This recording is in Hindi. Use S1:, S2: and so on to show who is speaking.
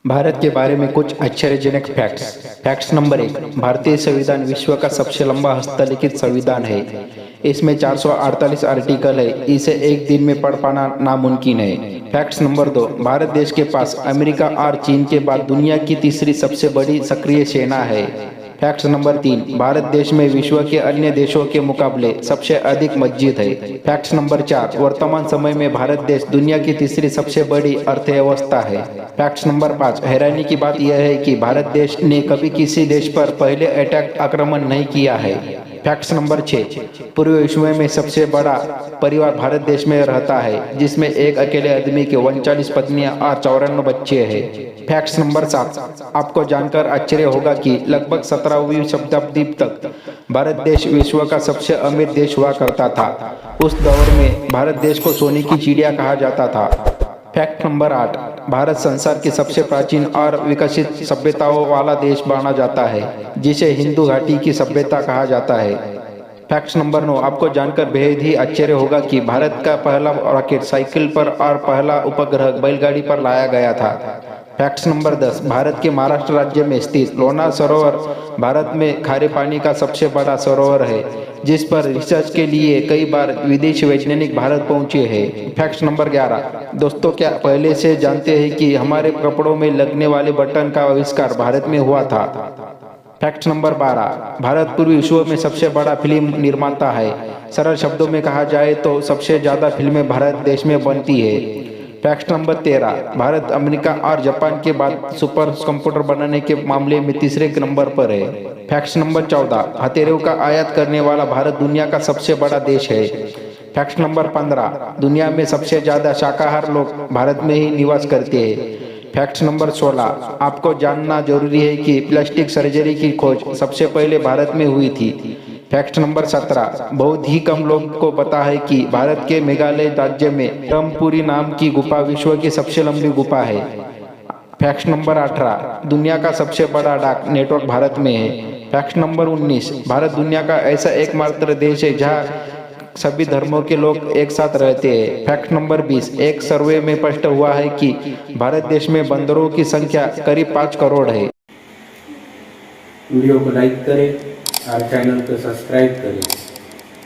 S1: भारत के बारे में कुछ आश्चर्यजनक फैक्ट्स। फैक्ट्स नंबर 1, भारतीय संविधान विश्व का सबसे लंबा हस्तलिखित संविधान है। इसमें 448 आर्टिकल है। इसे एक दिन में पढ़ पाना नामुमकिन है। फैक्ट्स नंबर 2, भारत देश के पास अमेरिका और चीन के बाद दुनिया की तीसरी सबसे बड़ी सक्रिय सेना है। फैक्ट्स नंबर 3, भारत देश में विश्व के अन्य देशों के मुकाबले सबसे अधिक मस्जिद है। फैक्ट्स नंबर 4, वर्तमान समय में भारत देश दुनिया की तीसरी सबसे बड़ी अर्थव्यवस्था है। फैक्ट्स नंबर 5, हैरानी की बात यह है कि भारत देश ने कभी किसी देश पर पहले अटैक आक्रमण नहीं किया है। फैक्ट्स नंबर 6, पूरे विश्व में सबसे बड़ा परिवार भारत देश में रहता है, जिसमें एक अकेले आदमी के 39 पत्नियां और 54 बच्चे हैं। फैक्ट्स नंबर 7, आपको जानकर आश्चर्य होगा कि लगभग 17वीं शताब्दी तक भारत देश विश्व का सबसे अमीर देश हुआ करता था। उस दौर में भारत देश को सोने की चिड़िया कहा जाता था। फैक्ट नंबर 8, भारत संसार की सबसे प्राचीन और विकसित सभ्यताओं वाला देश माना जाता है, जिसे हिंदू घाटी की सभ्यता कहा जाता है। फैक्ट नंबर 9, आपको जानकर बेहद ही आश्चर्य होगा कि भारत का पहला रॉकेट साइकिल पर और पहला उपग्रह बैलगाड़ी पर लाया गया था। फैक्ट्स नंबर 10, भारत के महाराष्ट्र राज्य में स्थित लोनार सरोवर भारत में खारे पानी का सबसे बड़ा सरोवर है, जिस पर रिसर्च के लिए कई बार विदेशी वैज्ञानिक भारत पहुंचे हैं। फैक्ट्स नंबर 11, दोस्तों क्या पहले से जानते हैं कि हमारे कपड़ों में लगने वाले बटन का आविष्कार भारत में हुआ था। फैक्ट नंबर 12, भारत पूर्वी विश्व में सबसे बड़ा फिल्म निर्माता है। सरल शब्दों में कहा जाए तो सबसे ज्यादा फिल्में भारत देश में बनती है। फैक्ट नंबर 13, भारत अमेरिका और जापान के बाद सुपर कंप्यूटर बनाने के मामले में तीसरे नंबर पर है। फैक्ट नंबर 14, हथेलियों का आयात करने वाला भारत दुनिया का सबसे बड़ा देश है। फैक्ट नंबर 15, दुनिया में सबसे ज्यादा शाकाहार लोग भारत में ही निवास करते हैं। फैक्ट नंबर 16, आपको जानना जरूरी है कि प्लास्टिक सर्जरी की खोज सबसे पहले भारत में हुई थी। फैक्ट नंबर 17, बहुत ही कम लोग को पता है कि भारत के मेघालय राज्य में ब्रह्मपुरी नाम की गुफा विश्व की सबसे लंबी गुफा है। फैक्ट नंबर 18, दुनिया का सबसे बड़ा डाक नेटवर्क भारत में है। फैक्ट नंबर 19, भारत दुनिया का ऐसा एकमात्र देश है जहां सभी धर्मों के लोग एक साथ रहते हैं। फैक्ट नंबर 20, एक सर्वे में स्पष्ट हुआ है कि भारत देश में बंदरों की संख्या करीब 5 करोड़ है।
S2: वीडियो को लाइक करें और चैनल को सब्सक्राइब करें।